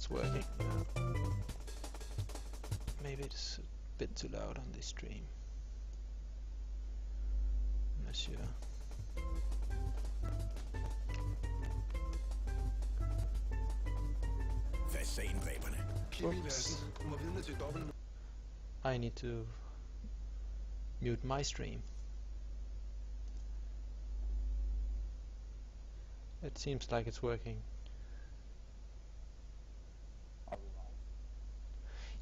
it's working. Maybe it's a bit too loud on this stream. I'm not sure. Oops. I need to mute my stream. It seems like it's working.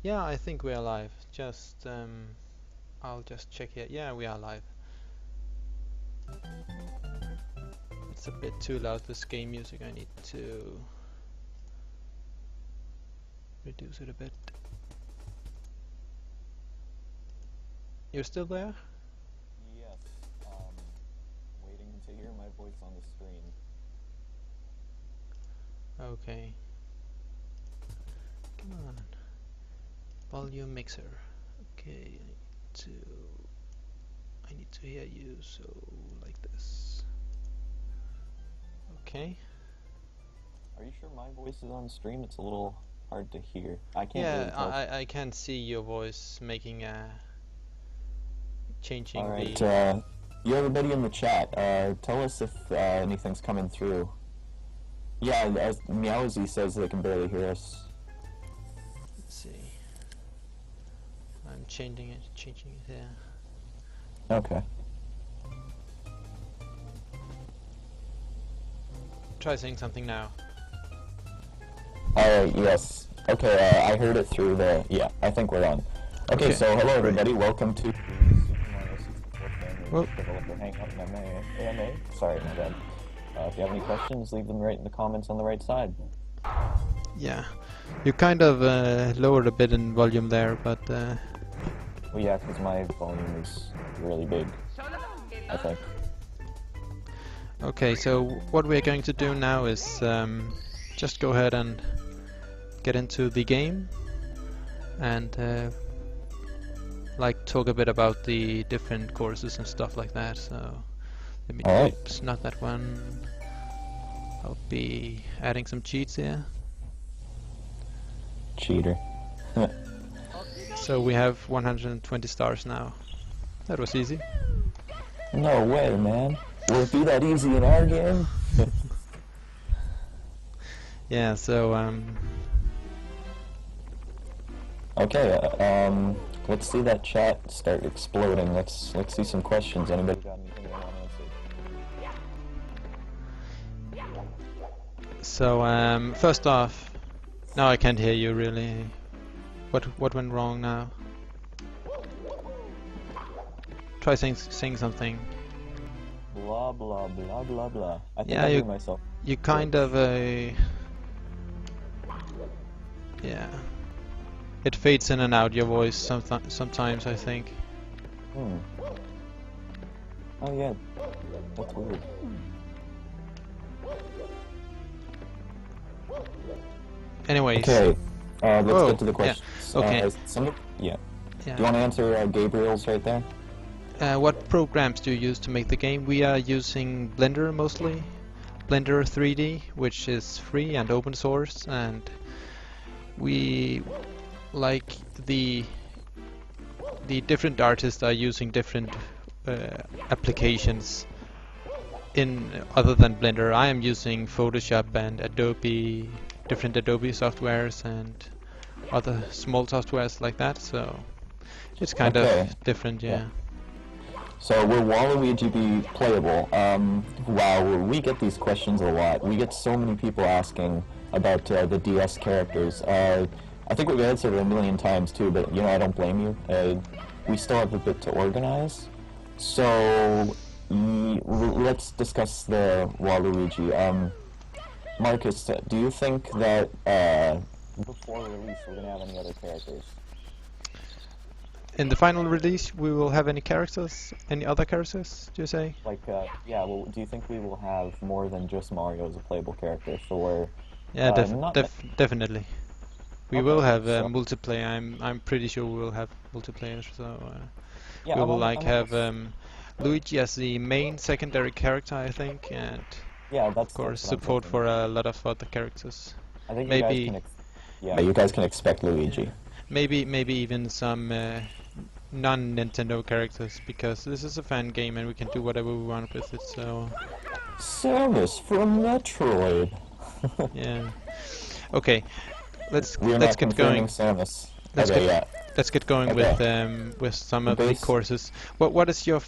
Yeah, I think we are live. Just I'll just check here. Yeah, we are live. It's a bit too loud, this game music. I need to reduce it a bit. You're still there? Yes. Waiting to hear my voice on the screen. Okay. Come on. Volume mixer. Okay, I need to hear you, so like this. Okay. Are you sure my voice is on stream? It's a little hard to hear. I can't Yeah, really tell. I can see your voice making a changing Alright, the you everybody in the chat, tell us if anything's coming through. Yeah, Meowsy says they can barely hear us. let's see. I'm changing it here. Okay. Try saying something now. Alright, yes. Okay, I heard it through the... Yeah, I think we're on. Okay, so hello everybody, welcome to... Developer Hangout and AMA. Sorry, my bad. If you have any questions, leave them right in the comments on the right side. Yeah, you kind of lowered a bit in volume there, but... Well, yeah, because my volume is really big, I think. Okay, so what we're going to do now is just go ahead and get into the game and like talk a bit about the different courses and stuff like that. So let me oops, not that one. I'll be adding some cheats here. Cheater. So we have 120 stars now. That was easy. No way, man. Will it be that easy in our game? Yeah, so okay, let's see that chat start exploding. Let's see some questions. Anybody got anything they want to answer? So first off, now I can't hear you really. What went wrong now? Try saying something. Blah blah blah blah blah. I think Yeah, I hear myself. You kind of yeah. It fades in and out your voice sometimes, I think. Hmm. Oh yeah, that's weird. Anyways. Okay, let's get to the questions. Yeah. Okay. Yeah. Do you want to answer Gabriel's right there? What programs do you use to make the game? We are using Blender mostly. Blender 3D, which is free and open source, and we like the different artists are using different applications in other than Blender. I am using Photoshop and Adobe, different Adobe softwares and other small softwares like that, so it's kind of different, yeah. So will Waluigi be playable? Wow, we get these questions a lot. We get so many people asking about the DS characters. I think we've answered it a million times too, but you know, I don't blame you. We still have a bit to organize. So let's discuss the Waluigi. Marcus, do you think that before release we're going to have any other characters? In the final release, we will have any characters? Any other characters, do you say? Like, yeah, well, do you think we will have more than just Mario as a playable character for... Yeah, definitely. We will have multiplayer. I'm pretty sure we will have multiplayer, so yeah, we will have Luigi as the main secondary character, I think, and yeah, of course support for a lot of other characters. I think maybe Yeah, you guys can expect Luigi. Maybe even some non-Nintendo characters, because this is a fan game and we can do whatever we want with it. So Samus from Metroid. yeah. Okay, let's We're let's not get confirming going. Samus. Let's Okay, get yeah. let's get going Okay. with some The of the base. courses. What is your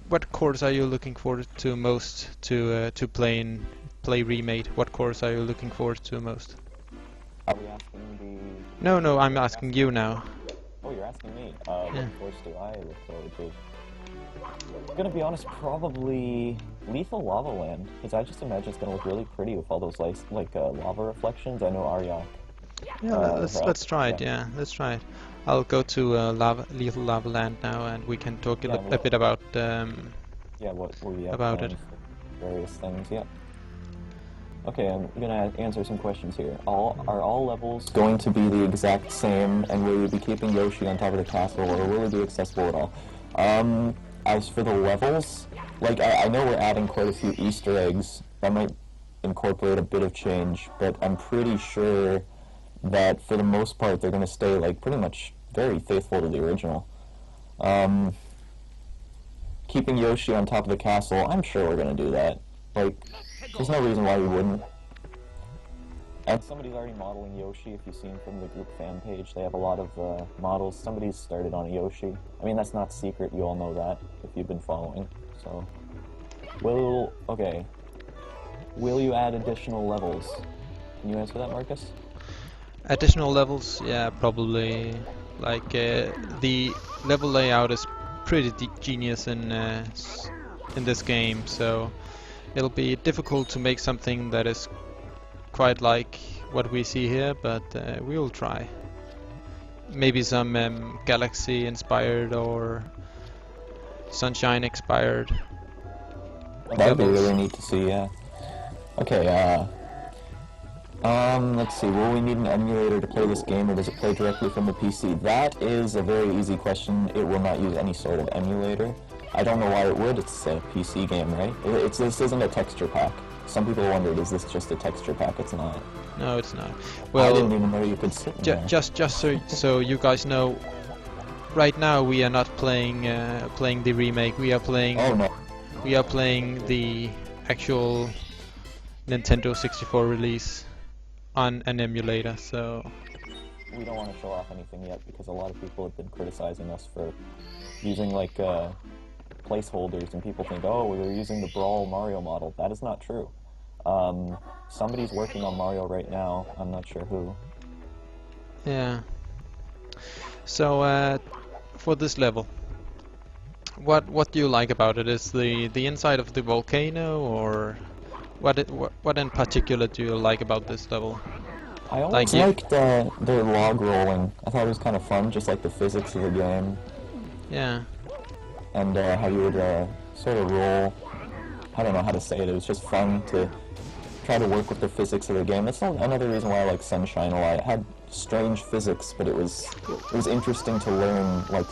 what course are you looking forward to most to play Remake? What course are you looking forward to most? Are we asking the... No, I'm asking you now. Oh, you're asking me. Yeah. What course do I look forward to? I'm gonna be honest, probably Lethal Lava Land, because I just imagine it's gonna look really pretty with all those lava reflections. I know Arya. Yeah, let's try it. Yeah, let's try it. I'll go to Lethal Lava Land now, and we can talk a bit about Yeah, what we have about planned it. for various things. Yeah. Okay, I'm gonna answer some questions here. Are all levels going to be the exact same, and will you be keeping Yoshi on top of the castle, or will it be accessible at all? As for the levels, like I know we're adding quite a few Easter eggs that might incorporate a bit of change, but I'm pretty sure that for the most part they're gonna stay like pretty much very faithful to the original. Keeping Yoshi on top of the castle, I'm sure we're gonna do that. Like, there's no reason why we wouldn't. And somebody's already modeling Yoshi, if you've seen from the group fan page. They have a lot of models. Somebody's started on a Yoshi. I mean, that's not secret, you all know that, if you've been following. So, okay. Will you add additional levels? Can you answer that, Marcus? Additional levels, yeah, probably. Like the level layout is pretty genius in this game, so it'll be difficult to make something that is quite like what we see here, but we will try. Maybe some Galaxy inspired or Sunshine inspired That'd be levels. really neat to see, yeah. Okay, let's see, will we need an emulator to play this game, or does it play directly from the PC? That is a very easy question. It will not use any sort of emulator. I don't know why it would. It's a PC game, right? This isn't a texture pack. Some people wondered, is this just a texture pack? It's not. No, it's not. Well, I didn't even know you could sit in there. Just so you guys know, right now we are not playing playing the remake. We are playing. Oh no. We are playing the actual Nintendo 64 release on an emulator. So we don't want to show off anything yet because a lot of people have been criticizing us for using like placeholders, and people think, oh, we're using the Brawl Mario model. That is not true. Somebody's working on Mario right now. I'm not sure who. yeah. So for this level, what do you like about it? Is the inside of the volcano, or what in particular do you like about this level? I always liked the log rolling. I thought it was kind of fun, just like the physics of the game. Yeah. And how you would sort of roll. I don't know how to say it. It was just fun to try to work with the physics of the game. That's another reason why I like Sunshine a lot. It had strange physics, but it was interesting to learn like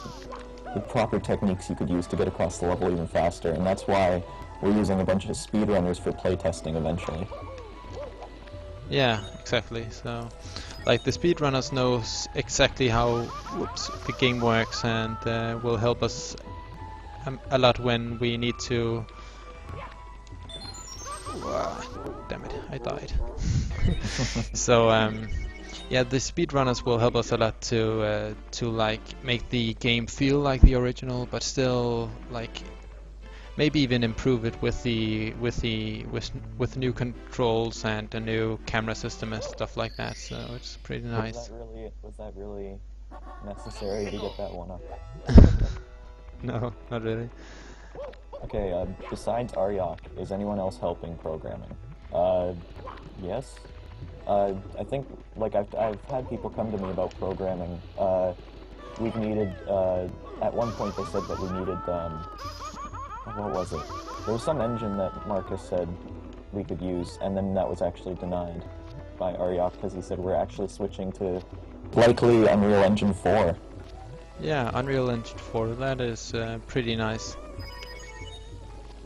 the proper techniques you could use to get across the level even faster. And that's why we're using a bunch of speedrunners for playtesting eventually. Yeah, exactly. So, like the speedrunners knows exactly how the game works, and will help us a lot when we need to. Damn it! I died. So yeah, the speedrunners will help us a lot to like make the game feel like the original, but still like maybe even improve it with new controls and a new camera system and stuff like that. So it's pretty nice. Was that really necessary to get that one up? No, not really. Okay, besides Aryok, is anyone else helping programming? Yes. I think, like, I've had people come to me about programming. We've needed, at one point they said that we needed, what was it? There was some engine that Marcus said we could use, and then that was actually denied by Aryok because he said we're actually switching to likely Unreal Engine 4. Yeah, Unreal Engine 4, that is pretty nice.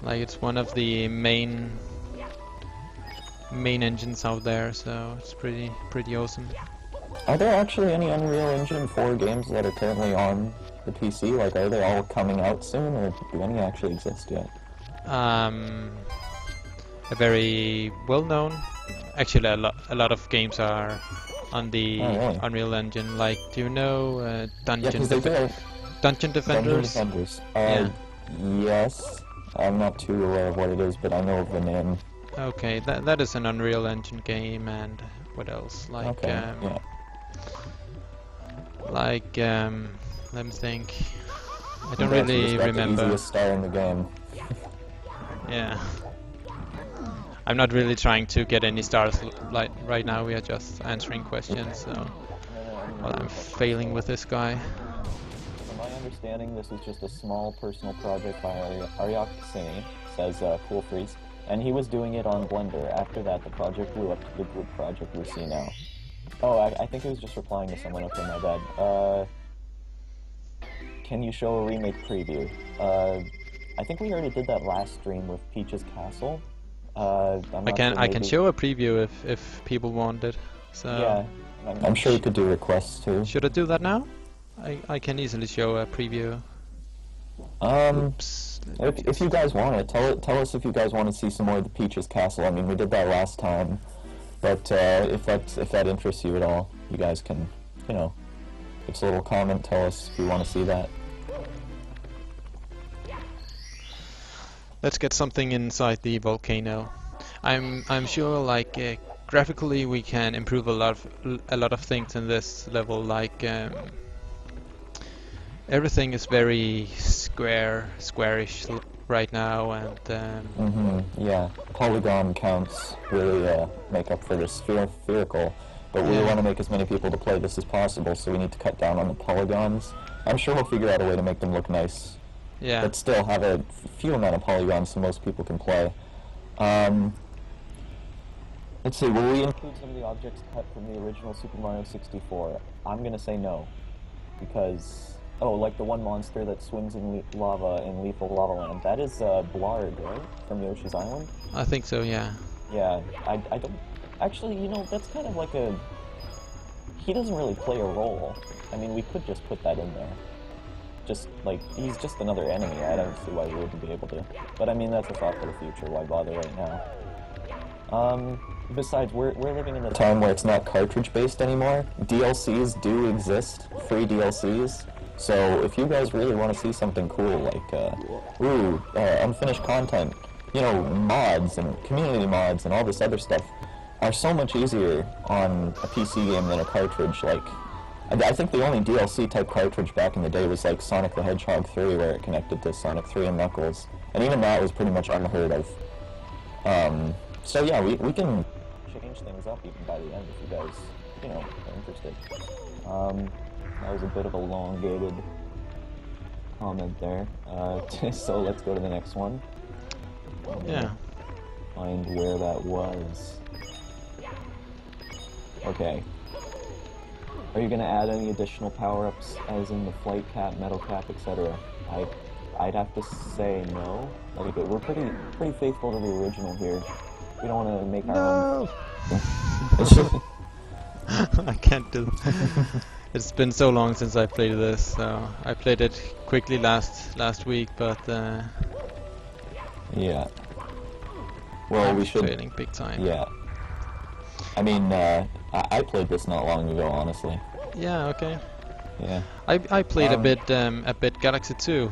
Like, it's one of the main main engines out there, so it's pretty awesome. Are there actually any Unreal Engine 4 games that are currently on the PC? Like, are they all coming out soon, or do any actually exist yet? A very well-known, actually a lot of games are on the really? Unreal Engine. Like, do you know Yeah, because they do have Dungeon Defenders? Dungeon Defenders. Yeah. Yes. I'm not too aware of what it is, but I know of the name. Okay, that is an Unreal Engine game, and what else? Like, Okay, yeah. like, let me think. I don't Congrats, you really just got remember. the easiest star in the game. Yeah. I'm not really trying to get any stars like right now. We are just answering questions, so well, I'm failing with this guy. From my understanding, this is just a small personal project by Aryak Singh, says Cool Freeze, and he was doing it on Blender. After that, the project grew up to the group project we see now. Oh, I think he was just replying to someone. Okay, my bad. Can you show a remake preview? I think we already did that last stream with Peach's Castle. I can show a preview if people want it. So yeah, I'm sure you could do requests too. Should I do that now? I can easily show a preview. Oops. If you guys want it, tell us if you guys want to see some more of the Peach's Castle. I mean, we did that last time, but if that interests you at all, you guys can, you know, give us a little comment. Tell us if you want to see that. Let's get something inside the volcano. I'm sure, like, graphically we can improve a lot of things in this level. Like, everything is very squarish right now, and yeah, polygon counts really make up for the spherical. But we want to make as many people to play this as possible, so we need to cut down on the polygons. I'm sure we'll figure out a way to make them look nice. Yeah. But still have a few amount of polygons so most people can play. Let's see, will we include some of the objects cut from the original Super Mario 64? I'm gonna say no. Because, oh, like the one monster that swims in lava in Lethal Lava Land. That is Blard, right? From Yoshi's Island? I think so, yeah. Yeah, I don't... Actually, you know, that's kind of like a... He doesn't really play a role. I mean, we could just put that in there. Just, like, he's just another enemy. I don't see why we wouldn't be able to. But I mean, that's a thought for the future. Why bother right now? Besides, we're living in a time where it's not cartridge-based anymore. DLCs do exist, free DLCs. So if you guys really want to see something cool, like, unfinished content, you know, mods and community mods and all this other stuff are so much easier on a PC game than a cartridge. Like, I think the only DLC type cartridge back in the day was like Sonic the Hedgehog 3, where it connected to Sonic 3 and Knuckles, and even that was pretty much unheard of. So yeah, we can change things up even by the end if you guys, you know, are interested. That was a bit of a elongated comment there. So let's go to the next one. Yeah. Find where that was. Okay. Are you going to add any additional power-ups, as in the flight cap, metal cap, etc.? I'd have to say no. Like, we're pretty faithful to the original here. We don't want to make our own. I can't do it. It's been so long since I played this, so I played it quickly last week, but yeah. Well, we should. Failing big time. Yeah. I mean, I played this not long ago, honestly. Yeah. Okay. Yeah. I played a bit Galaxy 2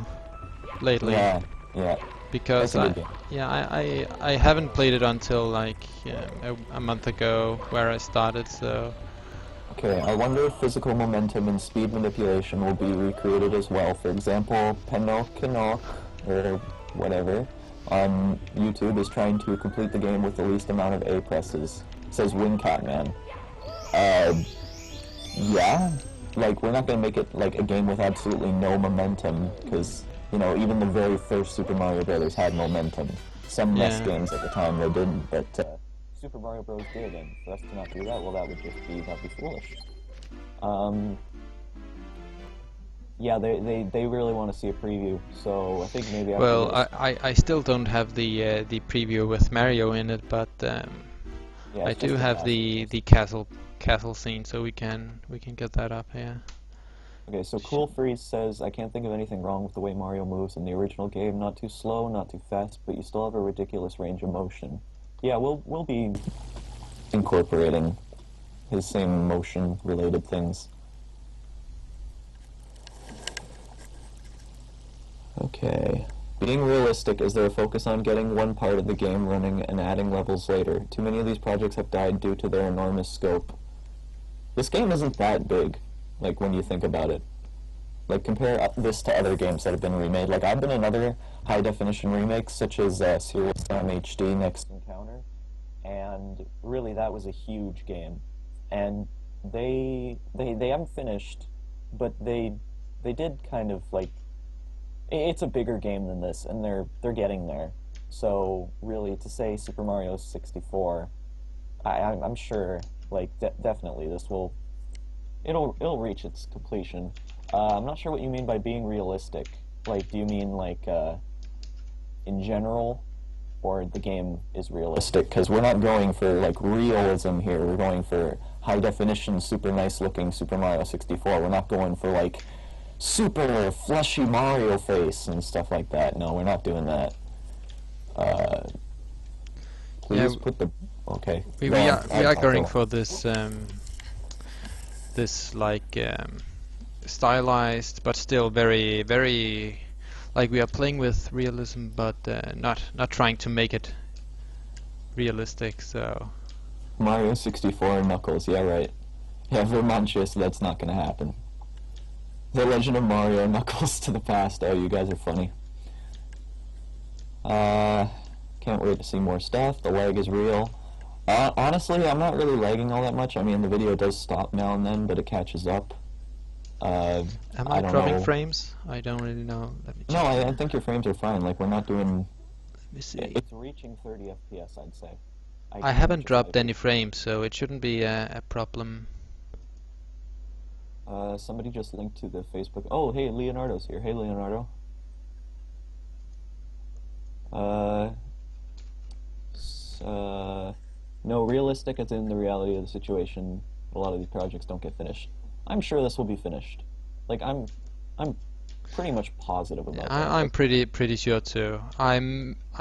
lately. Yeah. Yeah. Because I haven't played it until like a month ago, where I started. So. Okay, I wonder if physical momentum and speed manipulation will be recreated as well. For example, Penokinoc, or whatever, on YouTube is trying to complete the game with the least amount of A presses. It says Wingcatman. Yeah, like, we're not going to make it like a game with absolutely no momentum, because, you know, even the very first Super Mario Brothers had momentum. Some NES games at the time they didn't, but Super Mario Bros. Did, and for us to not do that, well, that'd be foolish. Yeah, they really want to see a preview, so I think maybe. Well, I still don't have the preview with Mario in it, but Yeah, I it's just do the have castle, the basically. castle scene, so we can get that up here. Okay, so Sh- Cool Freeze says, I can't think of anything wrong with the way Mario moves in the original game. Not too slow, not too fast, but you still have a ridiculous range of motion. Yeah, we'll be incorporating his same motion related things. Okay. Being realistic, is there a focus on getting one part of the game running and adding levels later? Too many of these projects have died due to their enormous scope. This game isn't that big, like when you think about it. Like compare this to other games that have been remade. Like I've been in other high definition remakes, such as Serious Sam HD Next Encounter, and really that was a huge game. And they haven't finished, but they did kind of like it's a bigger game than this, and they're getting there. So really, to say Super Mario 64, I'm sure like definitely this will it'll reach its completion. I'm not sure what you mean by being realistic. Like, do you mean like in general, or the game is realistic? Because we're not going for like realism here. We're going for high definition, super nice looking Super Mario 64. We're not going for like super fleshy Mario face and stuff like that. No, we're not doing that. Uh, Yeah, please put the okay. we Go we on. are we are going Go. for this like stylized, but still very very like we are playing with realism, but not trying to make it realistic. So Mario 64 and Knuckles. Yeah, right. Yeah, Vermontius, that's not gonna happen. The Legend of Mario Knuckles to the past. Oh, you guys are funny. Uh, can't wait to see more stuff. The lag is real. Honestly, I'm not really lagging all that much. I mean, the video does stop now and then, but it catches up. am I I don't dropping know. frames? I don't really know. Let me No, check I here. think your frames are fine. Like, we're not doing... Let me see. It's reaching 30 FPS, I'd say. I I can't haven't justify dropped any it. frames, so it shouldn't be a problem. Somebody just linked to the Facebook... Oh, hey, Leonardo's here. Hey, Leonardo. Uh, no, realistic as in the reality of the situation. A lot of these projects don't get finished. I'm sure this will be finished. Like I'm pretty much positive Yeah, about that. I'm Like pretty sure too. I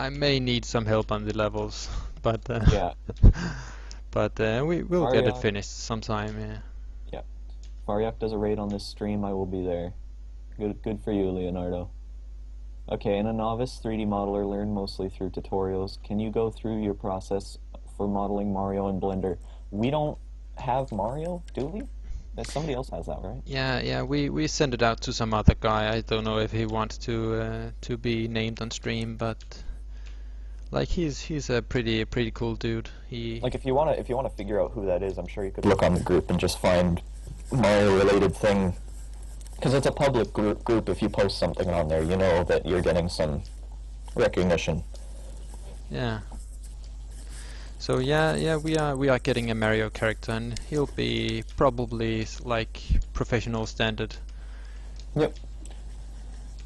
may need some help on the levels, but yeah, but we will get it Faryak, finished sometime. Yeah. yeah, Faryak does a raid on this stream. I will be there. Good for you, Leonardo. Okay, and a novice 3D modeler learned mostly through tutorials. Can you go through your process for modeling Mario in Blender? We don't have Mario, do we? Somebody else has that, right? Yeah, we send it out to some other guy. I don't know if he wants to be named on stream, but like he's a pretty cool dude. He Like if you wanna figure out who that is, I'm sure you could look on the group and just find Mario related thing. Because it's a public group. If you post something on there, you know that you're getting some recognition. yeah. So yeah, we are getting a Mario character, and he'll be probably like professional standard. Yep.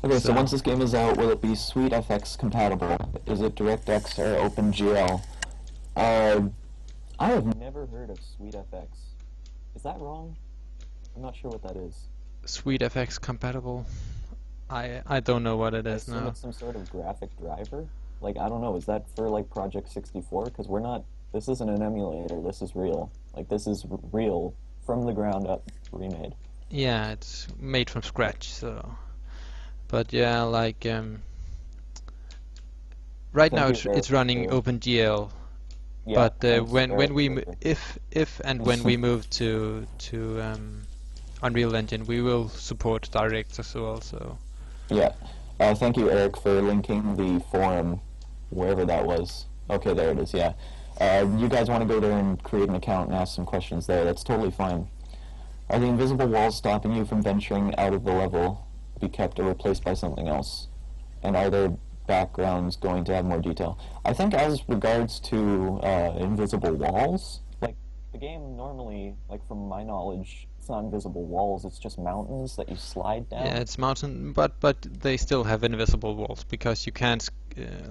Okay, so once So this game is out, will it be SweetFX compatible? Is it DirectX or OpenGL? I have never heard of SweetFX. Is that wrong? I'm not sure what that is. SweetFX compatible. I don't know what it I is assume now. it's some sort of graphic driver. Like, I don't know, is that for like Project 64? Because we're not, this isn't an emulator, this is real. Like, this is real, from the ground up, remade. Yeah, it's made from scratch. So, but yeah, like right now Thank you, it's Eric, running for, OpenGL. yeah, But thanks, when Eric, we for, if and when we move to Unreal Engine, we will support DirectX as well. So yeah. Thank you, Eric, for linking the forum, wherever that was. Okay, there it is, yeah. You guys want to go there and create an account and ask some questions there, that's totally fine. Are the invisible walls stopping you from venturing out of the level be kept or replaced by something else? And are their backgrounds going to have more detail? I think as regards to invisible walls, like the game normally, like from my knowledge, it's not invisible walls, it's just mountains that you slide down. yeah, it's mountain, but they still have invisible walls because you can't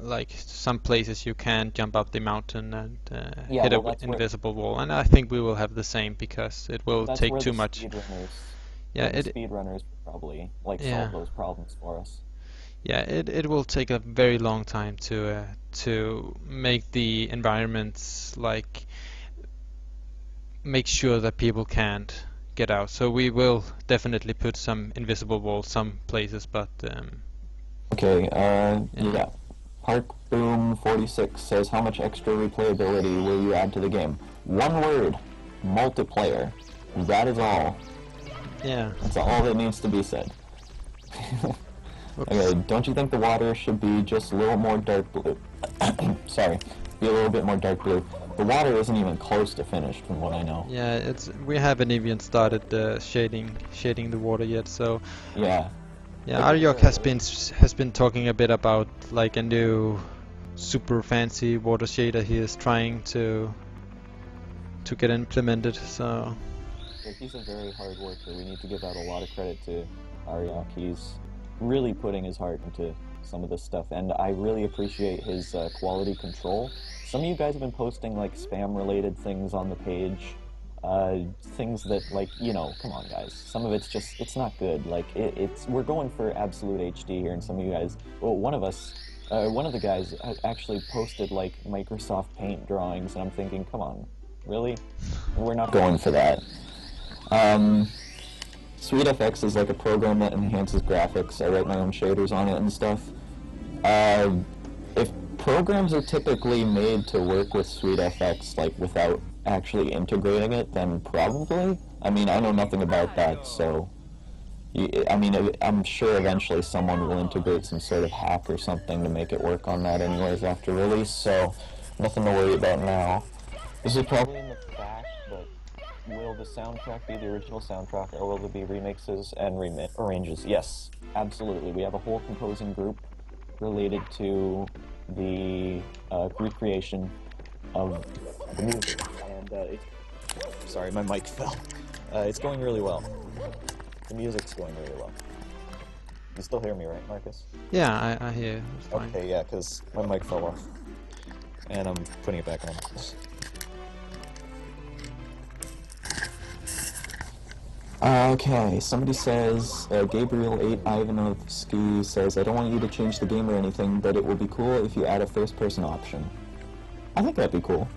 like some places you can jump up the mountain and Yeah, hit well, an that's where invisible wall, and I think we will have the same because it will that's take where too the much. speedrunners, Yeah, the speedrunners probably like yeah, solve those problems for us. yeah. It will take a very long time to make the environments like make sure that people can't get out. So we will definitely put some invisible walls some places, but Okay, yeah. yeah. Park Boom 46 says, how much extra replayability will you add to the game? One word, multiplayer. That is all. Yeah. That's all that needs to be said. Oops. Okay, don't you think the water should be just a little more dark blue? Sorry, be a little bit more dark blue. The water isn't even close to finished from what I know. Yeah, we haven't even started shading the water yet. So Yeah. yeah, Like, Aryok has been talking a bit about like a new super fancy water shader he is trying to get implemented. So he's a very hard worker. We need to give out a lot of credit to Aryok. He's really putting his heart into some of this stuff, and I really appreciate his quality control. Some of you guys have been posting like spam-related things on the page, things that like, you know, come on guys. Some of it's just, it's not good. Like we're going for absolute HD here, and some of you guys, well, one of the guys actually posted like Microsoft Paint drawings, and I'm thinking, come on, really? We're not going for that. SweetFX is like a program that enhances graphics. I write my own shaders on it and stuff. If programs are typically made to work with SweetFX, like without actually integrating it, then probably. I mean, I know nothing about that, so I mean, I'm sure eventually someone will integrate some sort of hack or something to make it work on that anyways after release, so nothing to worry about now. This is probably in the back, but will the soundtrack be the original soundtrack, or will there be remixes and arranges? Yes, absolutely. We have a whole composing group related to the recreation of the music, and sorry, my mic fell. It's going really well. The music's going really well. You still hear me, right, Marcus? yeah, I hear you. It's fine. Okay, yeah, because my mic fell off, and I'm putting it back on. Okay, somebody says, Gabriel 8 Ivanovsky says, I don't want you to change the game or anything, but it will be cool if you add a first-person option. I think that'd be cool.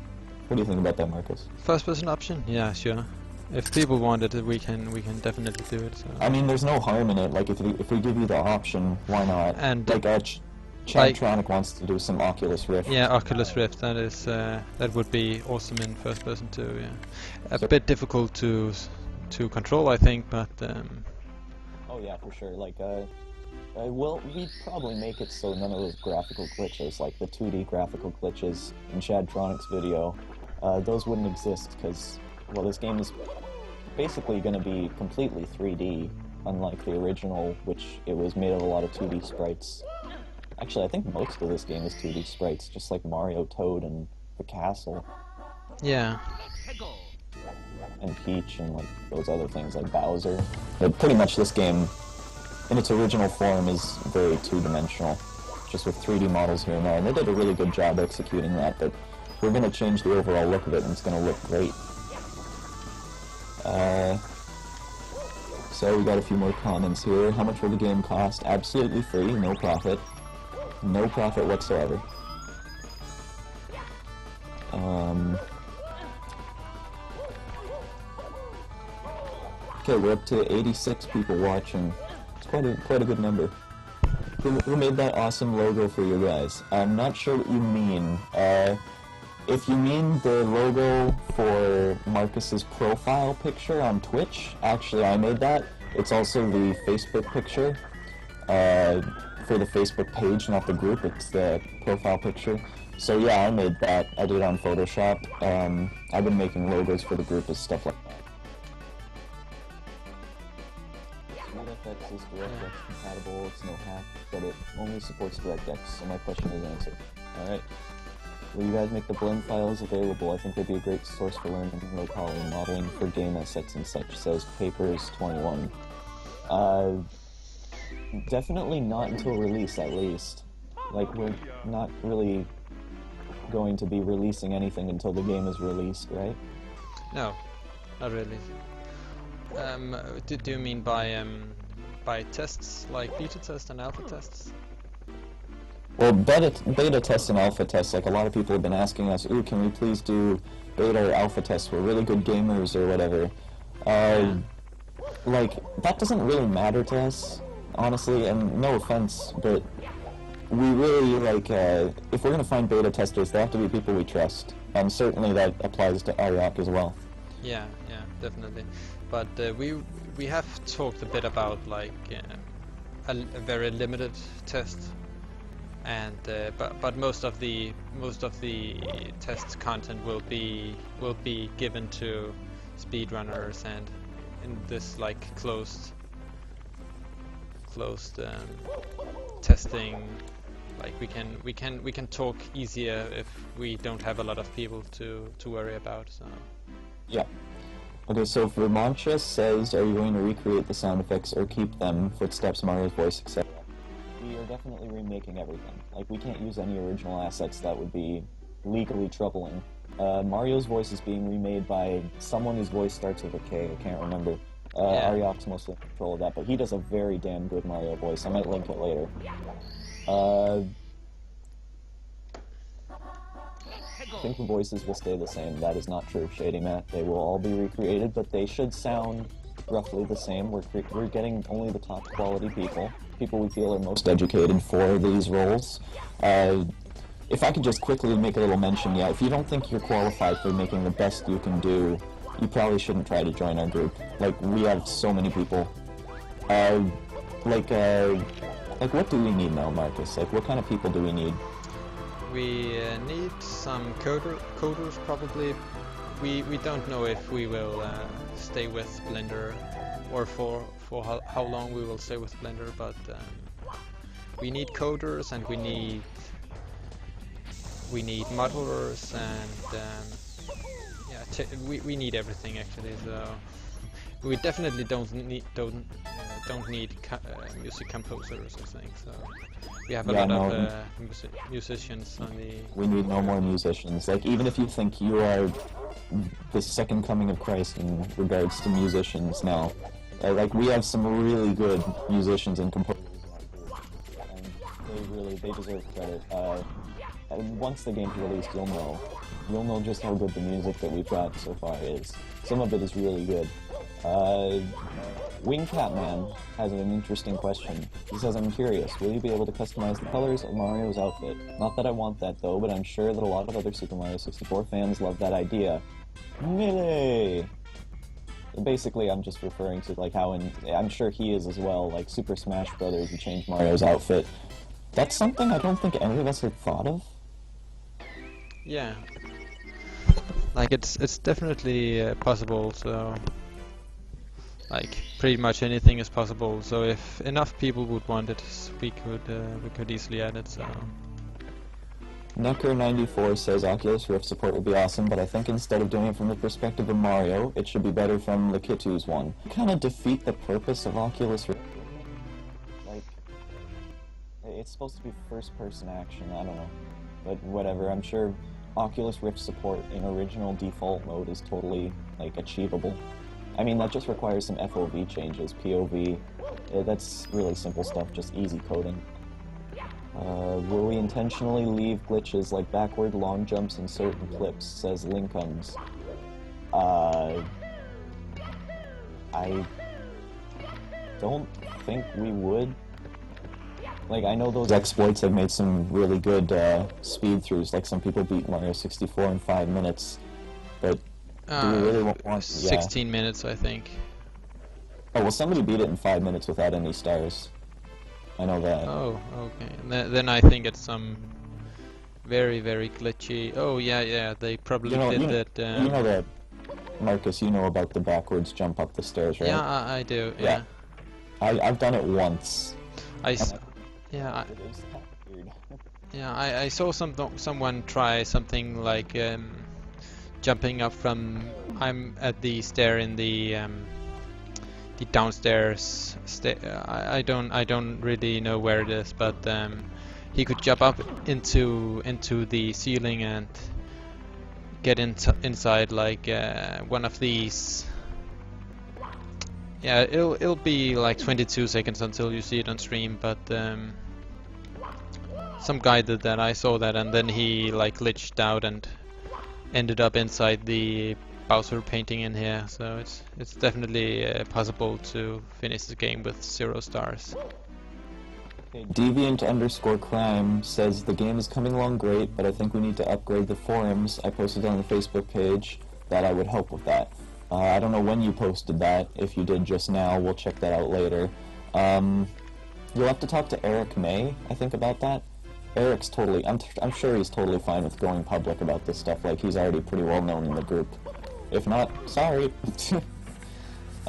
What do you think about that, Marcus? First person option? Yeah, sure. If people want it, we can definitely do it. So. I mean, there's no harm in it. Like, if we give you the option, why not? And like, Chadtronic wants to do some Oculus Rift. Yeah, Oculus Rift. That is that would be awesome in first person too. Yeah, a bit difficult to control, I think, but. Oh yeah, for sure. Like, well, we'd probably make it so none of those graphical glitches, like the 2D graphical glitches in Chadtronic's video, those wouldn't exist because, well, this game is basically going to be completely 3D, unlike the original, which it was made of a lot of 2D sprites. Actually, I think most of this game is 2D sprites, just like Mario, Toad, and the castle. Yeah. And Peach, and like those other things like Bowser. But pretty much this game, in its original form, is very two-dimensional, just with 3D models here and there. And they did a really good job executing that, but we're going to change the overall look of it, and it's going to look great. So we got a few more comments here. How much will the game cost? Absolutely free, no profit. No profit whatsoever. Okay, we're up to 86 people watching. It's quite a good number. Who made that awesome logo for you guys? I'm not sure what you mean. If you mean the logo for Marcus's profile picture on Twitch, actually I made that. It's also the Facebook picture for the Facebook page, not the group. It's the profile picture. So yeah, I made that. I did it on Photoshop. I've been making logos for the group and stuff like that. SweetFX is DirectX compatible. It's no hack, but it only supports DirectX. So my question is answered. All right. Will you guys make the blend files available? I think they'd be a great source for learning low-poly modeling for game assets and such, says Papers21. Definitely not until release, at least. Like, we're not really going to be releasing anything until the game is released, right? No, not really. Do you mean by tests like beta tests and alpha tests? Well, beta tests and alpha tests, like a lot of people have been asking us, ooh, can we please do beta or alpha tests? We're really good gamers or whatever. Like, that doesn't really matter to us, honestly, and no offense, but we really, like, if we're going to find beta testers, they have to be people we trust. And certainly that applies to Ariok as well. Yeah, definitely. But we have talked a bit about like a very limited test, and but most of the test content will be given to speedrunners and in this like closed testing. Like we can talk easier if we don't have a lot of people to worry about. So yeah. Okay, so Vermoncha says, are you going to recreate the sound effects or keep them, footsteps, Mario's voice, etc.? We are definitely remaking everything. Like, we can't use any original assets, that would be legally troubling. Mario's voice is being remade by someone whose voice starts with a K, I can't remember. Ariok's mostly in control of that, but he does a very damn good Mario voice. I might link it later. I think the voices will stay the same. That is not true, Shady Matt. They will all be recreated, but they should sound roughly the same. We're getting only the top quality people we feel are most educated for these roles. If I could just quickly make a little mention, yeah, if you don't think you're qualified for making the best you can do, you probably shouldn't try to join our group. Like, we have so many people. Like what do we need now, Marcus? Like, what kind of people do we need? we need some coders probably. We don't know if we will stay with Blender or for how long we will stay with Blender, but we need coders and we need modelers and yeah, we need everything actually. So we definitely don't need music composers, I think. So we have a lot of musicians on the. We need no more musicians. Like, even if you think you are the second coming of Christ in regards to musicians now, like, we have some really good musicians and composers and they deserve credit. And once the game's released, you'll know just how good the music that we've got so far is. Some of it is really good. Wingcatman has an interesting question. He says, I'm curious, will you be able to customize the colors of Mario's outfit? Not that I want that though, but I'm sure that a lot of other Super Mario 64 fans love that idea. Melee! Basically, I'm just referring to like how I'm sure he is as well, like Super Smash Brothers, you change Mario's outfit. That's something I don't think any of us had thought of. Yeah. Like, it's definitely possible, so like pretty much anything is possible. So if enough people would want it, we could easily add it. So Necker94 says Oculus Rift support would be awesome, but I think instead of doing it from the perspective of Mario, it should be better from Lakitu's one. Kind of defeat the purpose of Oculus Rift. Like, it's supposed to be first-person action. I don't know, but whatever. I'm sure Oculus Rift support in original default mode is totally like achievable. I mean, that just requires some FOV changes, POV. That's really simple stuff, just easy coding. Will we intentionally leave glitches like backward long jumps in certain clips, says Linkums. I don't think we would. Like, I know those exploits have made some really good speed-throughs, like some people beat Mario 64 in 5 minutes, but do we really want 16 minutes, I think. Oh, well, somebody beat it in 5 minutes without any stars. I know that. Oh, okay. Then I think it's some very, very glitchy. Oh, yeah, they probably did that. You know that, Marcus, you know about the backwards jump up the stairs, right? Yeah, I do, yeah. I've done it once. I saw someone try something like jumping up from. I'm at the stair in the downstairs. I don't really know where it is, but he could jump up into the ceiling and get inside like one of these. Yeah, it'll be like 22 seconds until you see it on stream, but some guy did that. I saw that, and then he like glitched out and ended up inside the Bowser painting in here. So it's definitely possible to finish the game with 0 stars. Okay, Deviant_crime says the game is coming along great, but I think we need to upgrade the forums. I posted on the Facebook page that I would help with that. I don't know when you posted that. If you did just now, we'll check that out later. You'll have to talk to Eric May, I think, about that. Eric's totally, I'm sure he's totally fine with going public about this stuff. Like, he's already pretty well known in the group. If not, sorry.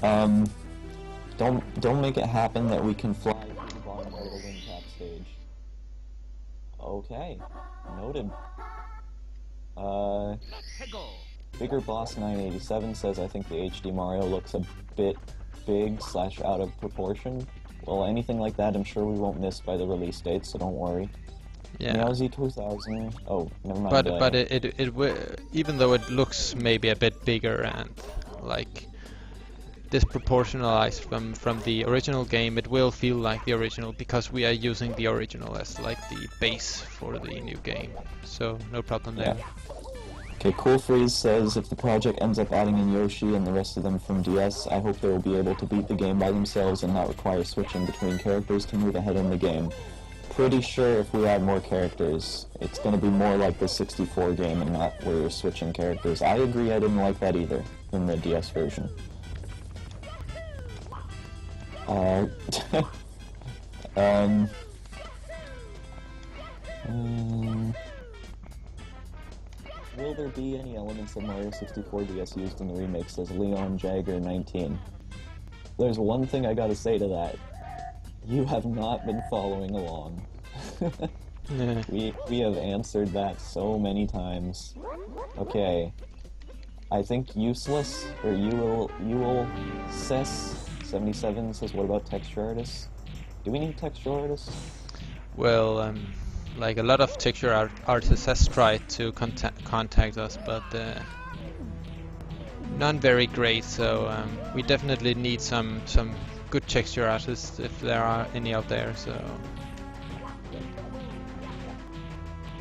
Don't make it happen that we can fly to the bottom of the wing cap stage. Okay, noted. Bigger Boss 987 says, I think the HD Mario looks a bit big / out of proportion. Well, anything like that I'm sure we won't miss by the release date, so don't worry. Yeah. Meowsy 2000. Oh, never mind. But even though it looks maybe a bit bigger and like disproportionalized from the original game, it will feel like the original because we are using the original as like the base for the new game. So no problem there. Yeah. Okay, Cool Freeze says, if the project ends up adding in Yoshi and the rest of them from DS, I hope they will be able to beat the game by themselves and not require switching between characters to move ahead in the game. Pretty sure if we add more characters, it's going to be more like the 64 game and not where you're switching characters. I agree, I didn't like that either in the DS version. Will there be any elements of Mario 64 DS used in the remake, says Leon Jagger 19. There's one thing I gotta say to that. You have not been following along. We have answered that so many times. Okay. I think Useless, or Uel Cess 77 says, what about texture artists? Do we need texture artists? Well, like a lot of texture artists has tried to contact us, but none very great. So we definitely need some good texture artists if there are any out there. So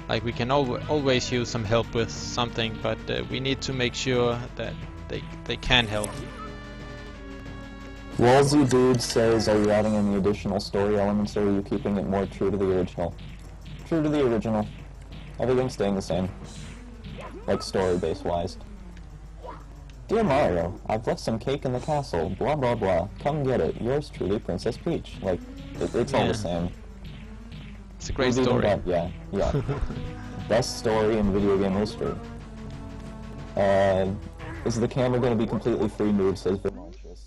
like we can always use some help with something, but we need to make sure that they can help. Walsy Dude says, are you adding any additional story elements, or are you keeping it more true to the original? True to the original. Everything's staying the same. Like story-based wise. Dear Mario, I've left some cake in the castle, blah blah blah. Come get it. Yours truly, Princess Peach. Like, it's all the same. It's a great story. Yeah. Best story in video game history. Is the camera going to be completely free move, says Vermontius.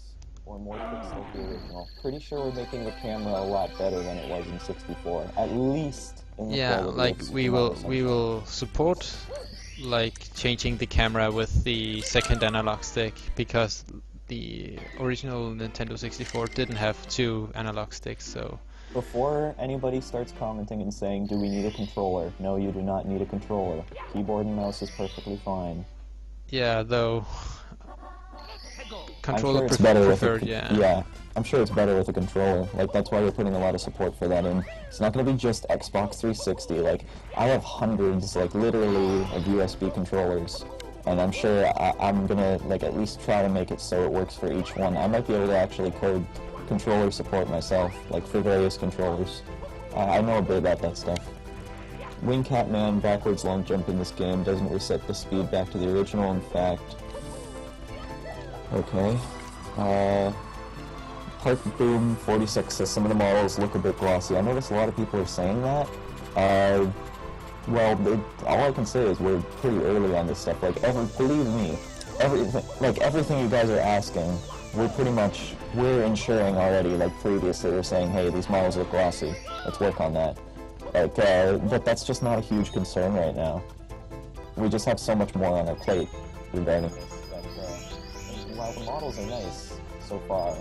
Or more tricks like the original. Pretty sure we're making the camera a lot better than it was in 64. At least in the like we will support like changing the camera with the second analog stick, because the original Nintendo 64 didn't have 2 analog sticks. So before anybody starts commenting and saying, do we need a controller? No, you do not need a controller. Keyboard and mouse is perfectly fine. Yeah, though controller I'm sure it's better preferred, with yeah, I'm sure it's better with a controller. Like, that's why we're putting a lot of support for that in. It's not going to be just Xbox 360. Like, I have hundreds, like, literally, of USB controllers. And I'm sure I'm going to, like, at least try to make it so it works for each one. I might be able to actually code controller support myself, like, for various controllers. I know a bit about that stuff. Wingcat Man backwards long jump in this game doesn't reset the speed back to the original, in fact. Okay. Park Boom 46 says some of the models look a bit glossy. I noticed a lot of people are saying that. Well, all I can say is we're pretty early on this stuff. Like, believe me, everything you guys are asking, we're ensuring already. Like, previously we're saying, hey, these models look glossy. Let's work on that. Like, but that's just not a huge concern right now. We just have so much more on our plate regarding this. While the models are nice so far,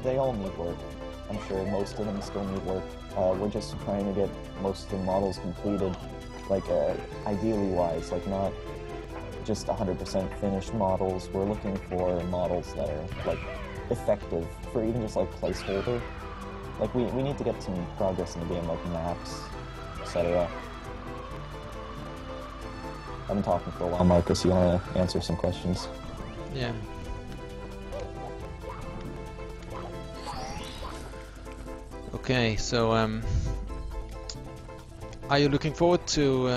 they all need work. I'm sure most of them still need work. We're just trying to get most of the models completed, like ideally wise, like not just 100% finished models. We're looking for models that are like effective for even just like placeholder. Like we need to get some progress in the game, like maps, etc. I've been talking for a while, Marcus. You want to answer some questions? Yeah. Okay, so are you looking forward to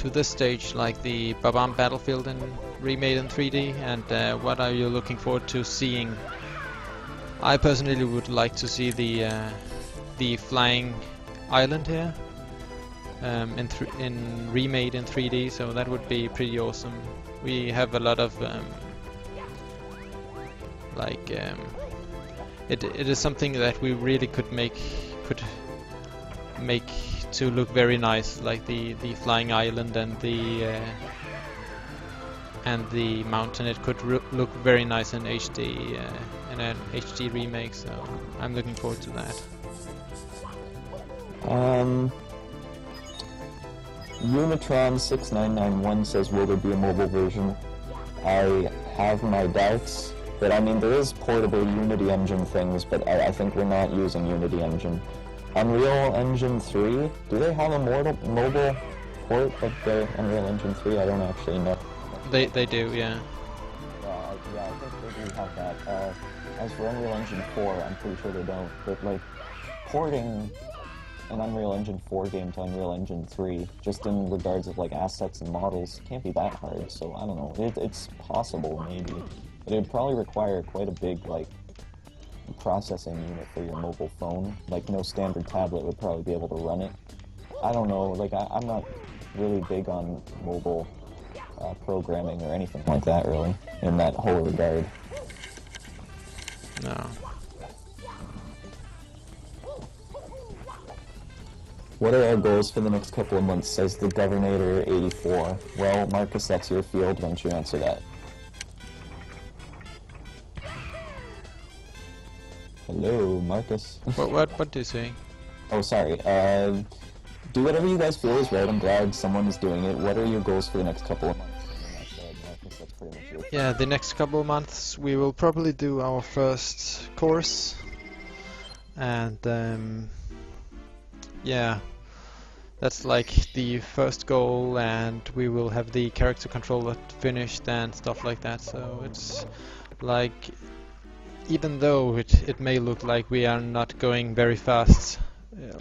this stage, like the Babam Battlefield in remade in 3D, and what are you looking forward to seeing? I personally would like to see the flying island here in remade in 3D, so that would be pretty awesome. We have a lot of it is something that we really could make to look very nice, like the flying island and the mountain. It could look very nice in HD in an HD remake, so I'm looking forward to that. Unitron6991 says, will there be a mobile version? I have my doubts, but I mean, there is portable Unity Engine things, but I think we're not using Unity Engine. Unreal Engine 3, do they have a mobile port of the Unreal Engine 3? I don't actually know. They do, yeah. Yeah, I think they do have that. As for Unreal Engine 4, I'm pretty sure they don't, but like, porting an Unreal Engine 4 game to Unreal Engine 3, just in regards of like assets and models, can't be that hard, so I don't know. It's possible, maybe. But it'd probably require quite a big, like, processing unit for your mobile phone. Like, no standard tablet would probably be able to run it. I don't know, like, I'm not really big on mobile programming or anything like that, really, in that whole regard. No. What are our goals for the next couple of months, says the Governator 84. Well, Marcus, that's your field. Why don't you answer that? Hello, Marcus. What do you say? Oh, sorry. Do whatever you guys feel is right. I'm glad someone is doing it. What are your goals for the next couple of months? Marcus, that's pretty much your Yeah, the next couple of months we will probably do our first course, and yeah, that's like the first goal, and we will have the character controller finished and stuff like that. So it's like, even though it may look like we are not going very fast,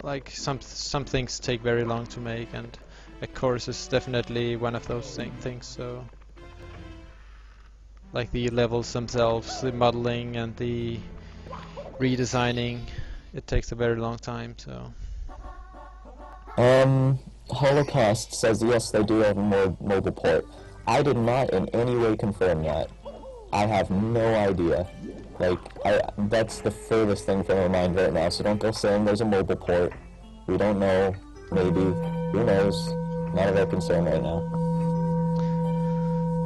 like some things take very long to make, and a course is definitely one of those things. So like the levels themselves, the modeling and the redesigning, it takes a very long time. So Holocaust says yes, they do have a mobile port. I did not in any way confirm that. I have no idea. Like, that's the furthest thing from my mind right now, so don't go saying there's a mobile port. We don't know. Maybe. Who knows? Not of our concern right now.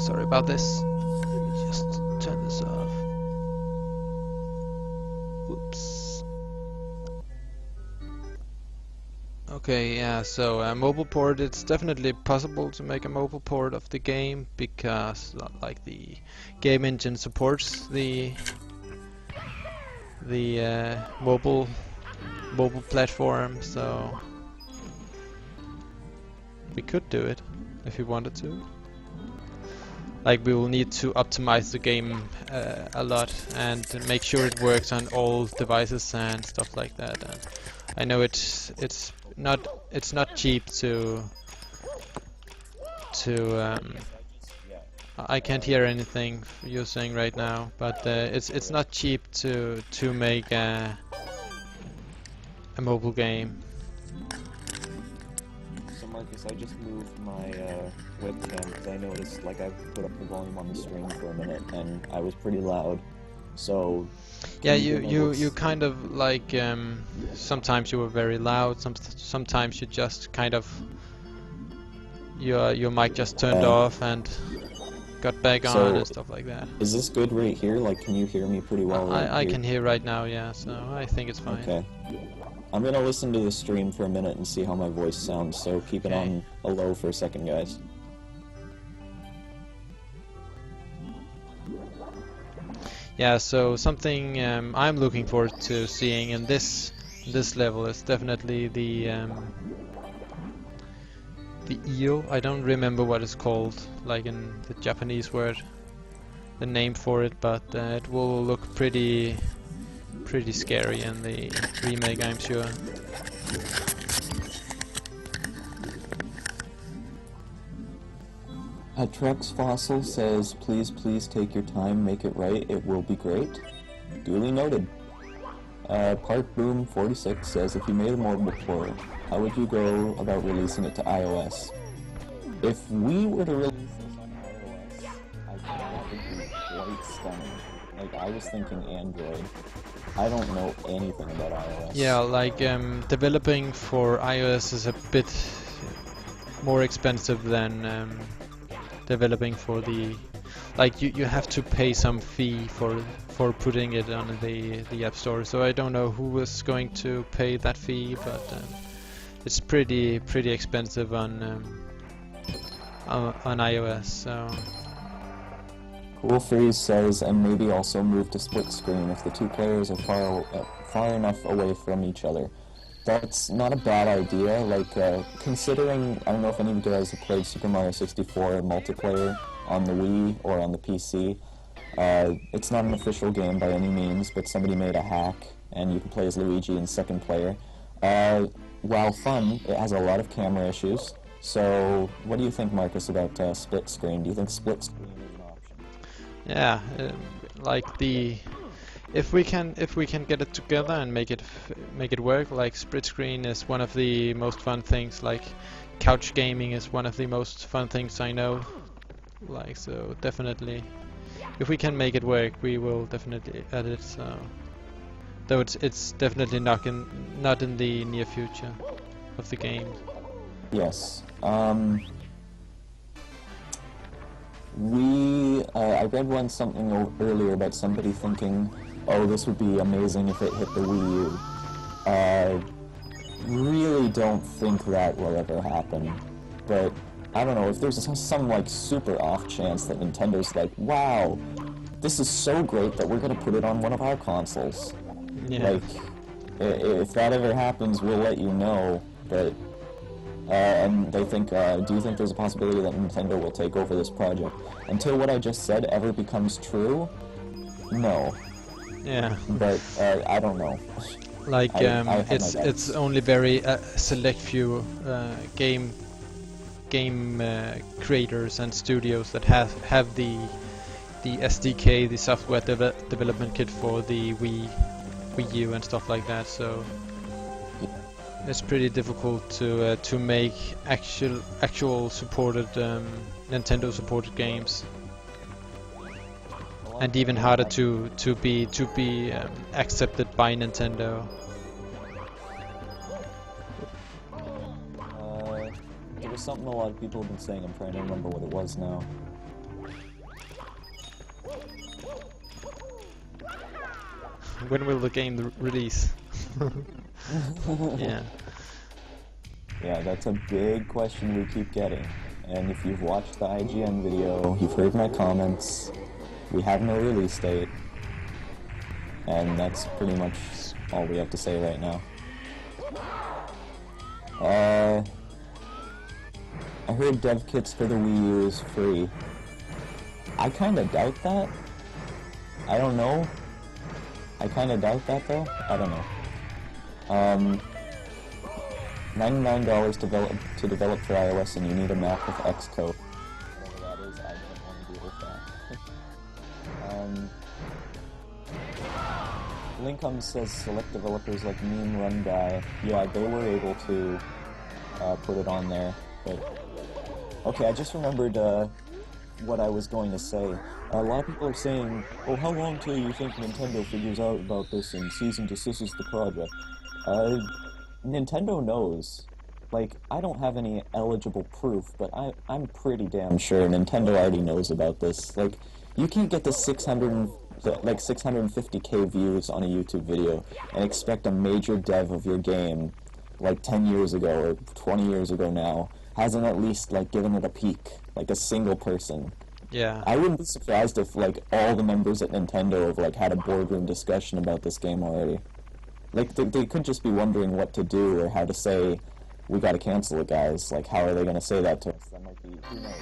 sorry about this. Let me just turn this off. Whoops. Okay, yeah, so mobile port, it's definitely possible to make a mobile port of the game, because like the game engine supports the mobile platform, so we could do it if we wanted to. Like, we will need to optimize the game a lot and make sure it works on all devices and stuff like that. And I know it's not cheap to I can't hear anything you're saying right now, but it's not cheap to make a mobile game. So Marcus, I just moved my webcam because I noticed, like, I put up the volume on the screen for a minute and I was pretty loud. So yeah, you kind of like sometimes you were very loud, sometimes you just kind of your mic just turned off, and got back on and stuff like that. Is this good right here? Like, can you hear me pretty well right I here? can hear right now, yeah, so I think it's fine. Okay. I'm gonna listen to the stream for a minute and see how my voice sounds, so keep it on a low for a second, guys. Yeah, so something I'm looking forward to seeing in this level is definitely the eel. I don't remember what it's called, like in the Japanese word, the name for it, but it will look pretty scary in the remake, I'm sure. Trex Fossil says, please take your time, make it right, it will be great. Duly noted. Park Boom 46 says, if you made a mobile port, how would you go about releasing it to iOS? If we were to release this on iOS, I think that would be quite stunning. Like, I was thinking Android. I don't know anything about iOS. Yeah, like developing for iOS is a bit more expensive than developing for the, like you have to pay some fee for putting it on the App Store. So I don't know who is going to pay that fee, but it's pretty expensive on iOS. So. Cool Freeze says, and maybe also move to split screen if the two players are far enough away from each other. That's not a bad idea, like, considering, I don't know if any of you guys have played Super Mario 64 multiplayer on the Wii or on the PC. It's not an official game by any means, but somebody made a hack, and you can play as Luigi in second player. While fun, it has a lot of camera issues. So, what do you think, Marcus, about split screen? Do you think split screen is an option? Yeah, like if we can get it together and make it work, like split screen is one of the most fun things. Like couch gaming is one of the most fun things I know. Like, so definitely, if we can make it work, we will definitely add it. So, though it's definitely not in the near future of the game. Yes. I read something earlier about somebody thinking, oh, this would be amazing if it hit the Wii U. Really don't think that will ever happen. But, I don't know, if there's some, like, super off chance that Nintendo's like, wow, this is so great that we're gonna put it on one of our consoles. Yeah. Like, if that ever happens, we'll let you know, but... and they think, do you think there's a possibility that Nintendo will take over this project? Until what I just said ever becomes true, no. Yeah. But, I don't know. Like, it's only very select few game creators and studios that have the SDK, the software development kit for the Wii U and stuff like that. So it's pretty difficult to make actual supported Nintendo supported games, and even harder to be accepted by Nintendo. There was something a lot of people have been saying. I'm trying to remember what it was now. When will the game release? Yeah. Yeah, that's a big question we keep getting. And if you've watched the IGN video, you've heard my comments. We have no release date. And that's pretty much all we have to say right now. I heard dev kits for the Wii U is free. I kinda doubt that. I don't know. I kinda doubt that though. I don't know. $99 to develop for iOS, and you need a Mac with Xcode. Whatever that is, I don't want to deal with that. Lincoln says select developers like Meme Run Guy. Yeah, they were able to put it on there, but... Okay, I just remembered what I was going to say. A lot of people are saying, oh, how long till you think Nintendo figures out about this and cease and desists the project? Nintendo knows. like, I don't have any eligible proof, but I'm pretty damn sure Nintendo already knows about this. Like, you can't get to 650K views on a YouTube video and expect a major dev of your game, like 10 years ago or 20 years ago now, hasn't at least, like, given it a peek, like a single person. Yeah. I wouldn't be surprised if, like, all the members at Nintendo have, like, had a boardroom discussion about this game already. Like, they could just be wondering what to do or how to say, we gotta cancel it, guys. Like, how are they gonna say that to us? That might be, who knows?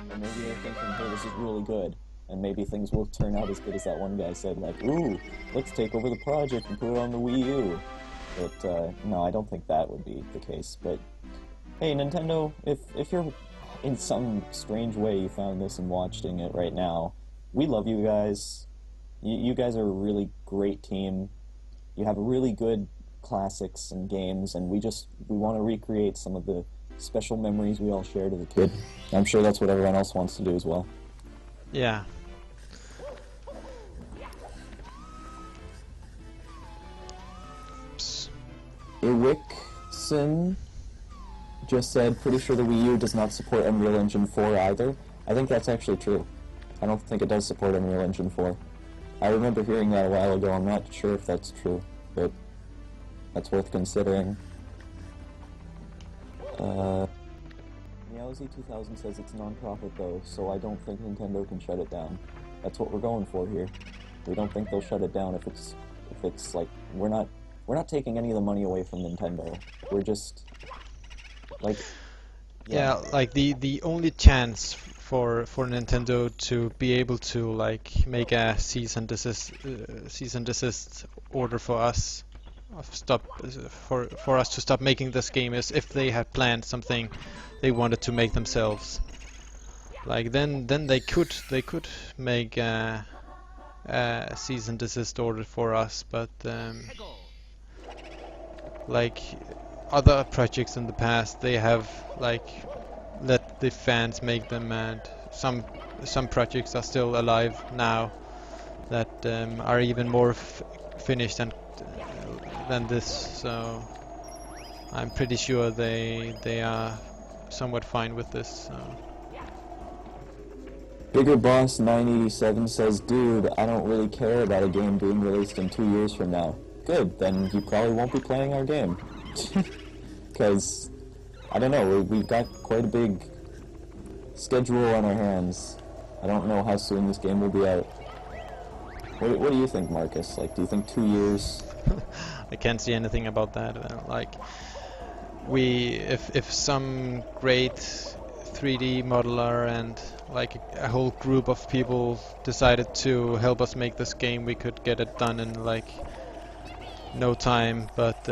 Or maybe they're thinking, hey, this is really good. And maybe things will turn out as good as that one guy said, like, ooh, let's take over the project and put it on the Wii U. But, no, I don't think that would be the case. But, hey, Nintendo, if you're in some strange way you found this and watching it right now, we love you guys. You guys are a really great team. You have really good classics and games, and we want to recreate some of the special memories we all shared as a kid. I'm sure that's what everyone else wants to do as well. Yeah. Iwickson just said, pretty sure the Wii U does not support Unreal Engine 4 either. I think that's actually true. I don't think it does support Unreal Engine 4. I remember hearing that a while ago. I'm not sure if that's true, but that's worth considering. Meowsy2000 says it's non-profit though, so I don't think Nintendo can shut it down. That's what we're going for here. We don't think they'll shut it down if it's like, we're not taking any of the money away from Nintendo. We're just like, Yeah, like the only chance for Nintendo to be able to like make a cease and desist order for us for us to stop making this game is if they had planned something they wanted to make themselves. Like then they could make a cease and desist order for us, but like other projects in the past, they have like let the fans make them, and some projects are still alive now that are even more finished than this. So I'm pretty sure they are somewhat fine with this. So. Bigger Boss 987 says, dude, I don't really care about a game being released in 2 years from now. Good, then you probably won't be playing our game. Because, I don't know, we've got quite a big schedule on our hands. I don't know how soon this game will be out. What do you think, Marcus? Like, do you think 2 years? I can't see anything about that. Like, if some great 3D modeler and like a whole group of people decided to help us make this game, we could get it done in like no time. But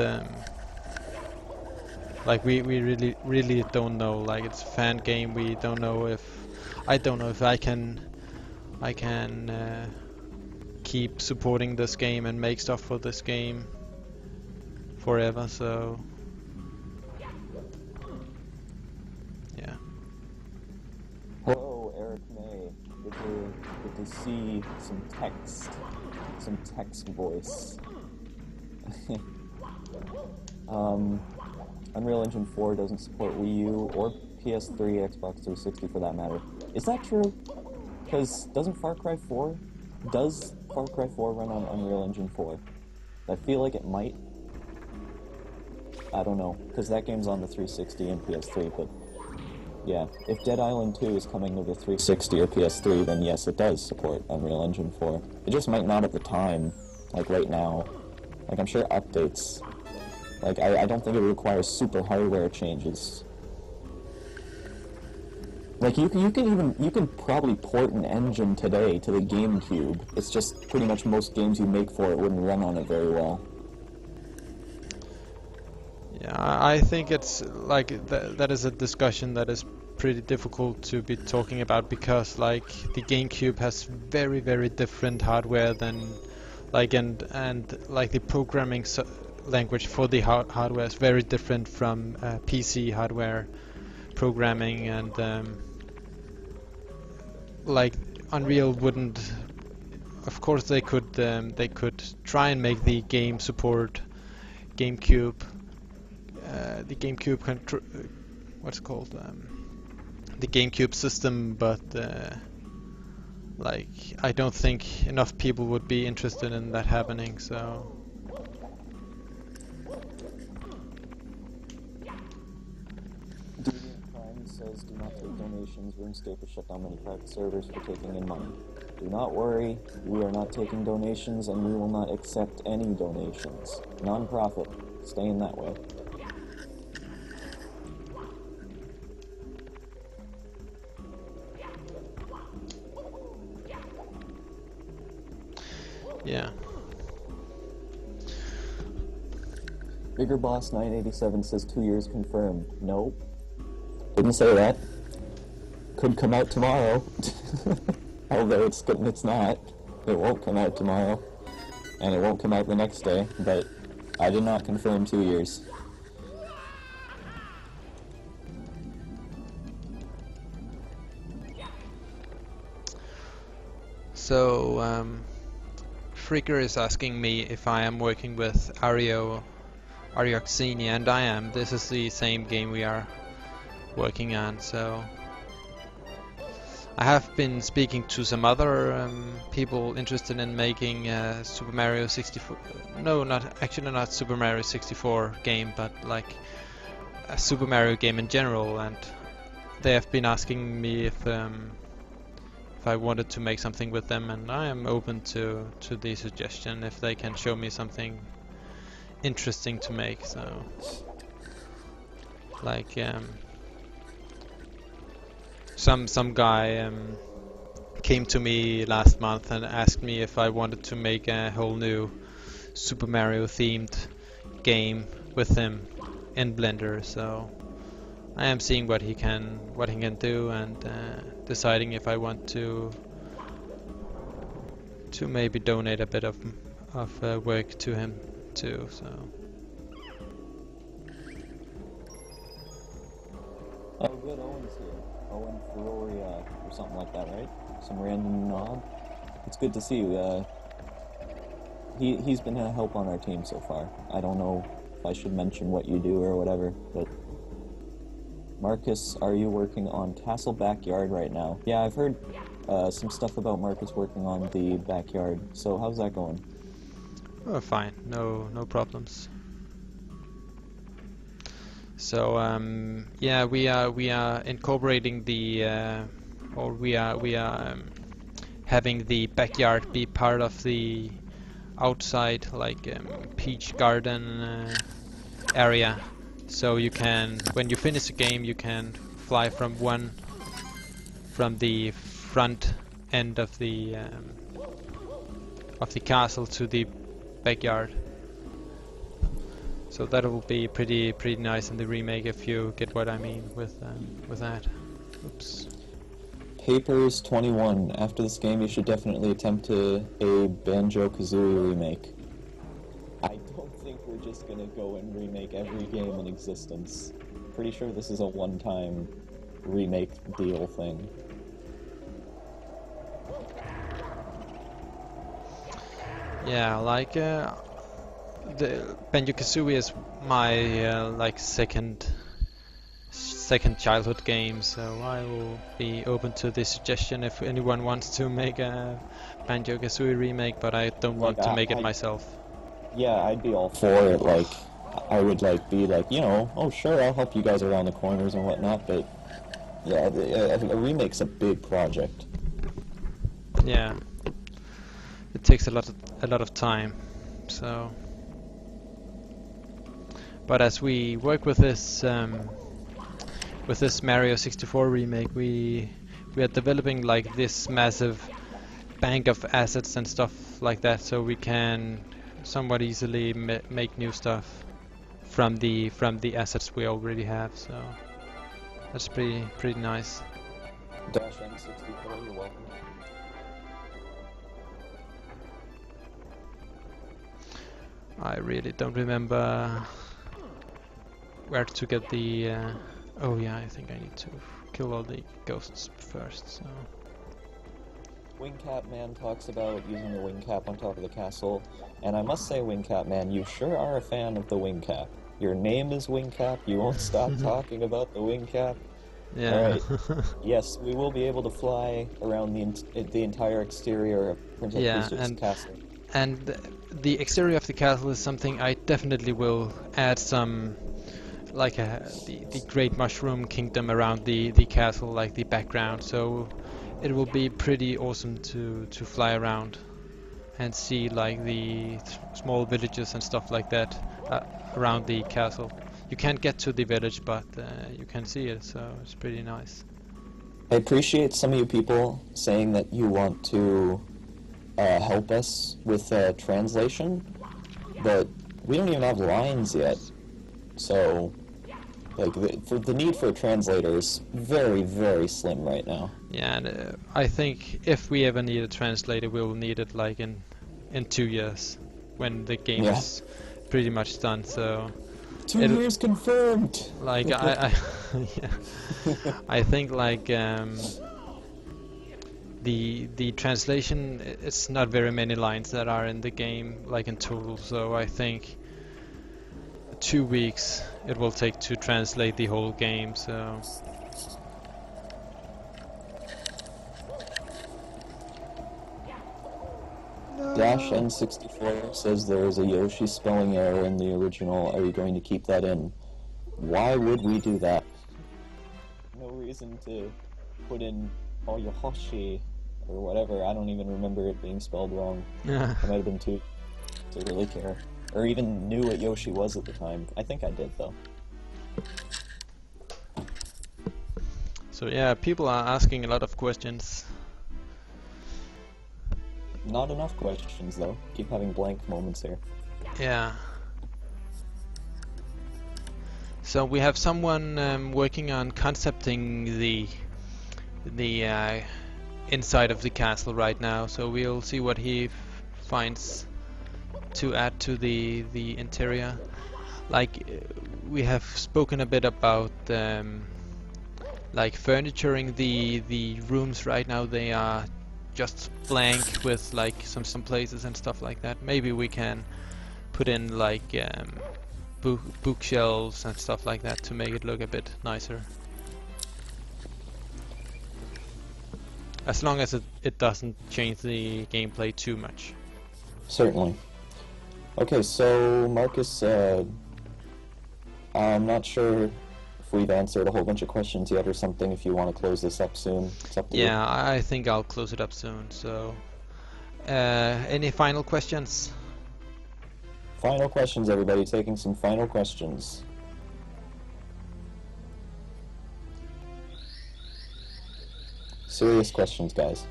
like we really don't know. Like it's a fan game. We don't know if I don't know if I can keep supporting this game and make stuff for this game forever. So yeah. Hello, Eric May. Good to see some text voice. Unreal Engine 4 doesn't support Wii U or PS3, Xbox 360 for that matter. Is that true? Because does Far Cry 4 run on Unreal Engine 4? I feel like it might. I don't know, because that game's on the 360 and PS3, but yeah, if Dead Island 2 is coming to the 360 or PS3, then yes, it does support Unreal Engine 4. It just might not at the time, like right now. Like, I'm sure updates. Like, I don't think it requires super hardware changes. Like, you can probably port an engine today to the GameCube. It's just pretty much most games you make for it wouldn't run on it very well. Yeah, I think it's like that is a discussion that is pretty difficult to be talking about, because like the GameCube has very different hardware than like and like the programming language for the hardware is very different from PC hardware programming, and like Unreal wouldn't. Of course, they could try and make the game support GameCube the GameCube what's it called, the GameCube system, but like I don't think enough people would be interested in that happening. So Deviant Prime says, "Do not take donations. RuneScape has shut down many private servers for taking in money. Do not worry, we are not taking donations, and we will not accept any donations. Non-profit, staying that way." yeah. Bigger Boss 987 says 2 years confirmed. Nope. Didn't say that. Could come out tomorrow. Although it's not. It won't come out tomorrow. And it won't come out the next day, but I did not confirm 2 years. So Freaker is asking me if I am working with Arioxenia, and I am. This is the same game we are working on, so I have been speaking to some other people interested in making Super Mario 64. No, not Super Mario 64 game, but like a Super Mario game in general, and they have been asking me if I wanted to make something with them, and I am open to the suggestion if they can show me something interesting to make. So like some guy came to me last month and asked me if I wanted to make a whole new Super Mario themed game with him in Blender. So I am seeing what he can do, and deciding if I want to maybe donate a bit of work to him too. So Oh, good, Owen's here. Owen Feroria, or something like that, right? Some random knob. It's good to see you. He's been a help on our team so far. I don't know if I should mention what you do or whatever, but Marcus, are you working on Tassel Backyard right now? Yeah, I've heard some stuff about Marcus working on the backyard. So how's that going? oh, fine, no problems. So yeah, we are incorporating the or we are having the backyard be part of the outside, like peach garden area. So you can, when you finish a game, you can fly from the front end of the castle to the backyard. So that will be pretty nice in the remake, if you get what I mean with that. Oops. Papers 21. After this game, you should definitely attempt a Banjo-Kazooie remake. I don't think we're just gonna go and remake every game in existence. Pretty sure this is a one-time remake deal thing. Yeah, like the Banjo-Kazooie is my like second childhood game, so I will be open to this suggestion if anyone wants to make a Banjo-Kazooie remake, but I don't want to make it myself. Yeah, I'd be all for it. Like, I would be like, you know, oh sure, I'll help you guys around the corners and whatnot. But yeah, a remake's a big project. Yeah, it takes a lot of time. So, but as we work with this Mario 64 remake, we are developing like this massive bank of assets and stuff like that, so we can somewhat easily make new stuff from the assets we already have. So that's pretty nice. Dash N64, you're welcome. I really don't remember where to get the. Oh yeah, I think I need to kill all the ghosts first. So. Wingcap Man talks about using the wing cap on top of the castle, and I must say, Wingcap Man, you sure are a fan of the wing cap. Your name is Wingcap. You won't stop talking about the Wingcap. Yeah. Alright. Yes, we will be able to fly around the entire exterior of Princess Yeah, Peach's castle. and the exterior of the castle is something I definitely will add some, like the Great Mushroom Kingdom around the castle, like the background. So it will be pretty awesome to fly around and see like the small villages and stuff like that around the castle. You can't get to the village, but you can see it, so it's pretty nice. I appreciate some of you people saying that you want to help us with translation, but we don't even have lines yet. So, like, the need for a translator is very, very slim right now. Yeah, and I think if we ever need a translator, we'll need it like in 2 years, when the game is pretty much done. So 2 years confirmed. Like I yeah. I think like the translation, it's not very many lines that are in the game, like in total. So I think 2 weeks it will take to translate the whole game. So. Dash N64 says there is a Yoshi spelling error in the original. Are you going to keep that in? Why would we do that? No reason to put in Yoshi or whatever. I don't even remember it being spelled wrong. Yeah. I might have been too to really care. Or even knew what Yoshi was at the time. I think I did, though. So yeah, people are asking a lot of questions. Not enough questions, though. Keep having blank moments here. Yeah. So we have someone working on concepting the inside of the castle right now. So we'll see what he finds to add to the interior. Like we have spoken a bit about like furnituring the rooms right now. They are just blank with like some places and stuff like that. Maybe we can put in like bookshelves and stuff like that to make it look a bit nicer. As long as it doesn't change the gameplay too much. Certainly. Okay, so Marcus, I'm not sure if we've answered a whole bunch of questions yet or something. If you want to close this up soon, it's up to you. Yeah, I think I'll close it up soon. So, any final questions? Final questions, everybody. Taking some final questions. Serious questions, guys.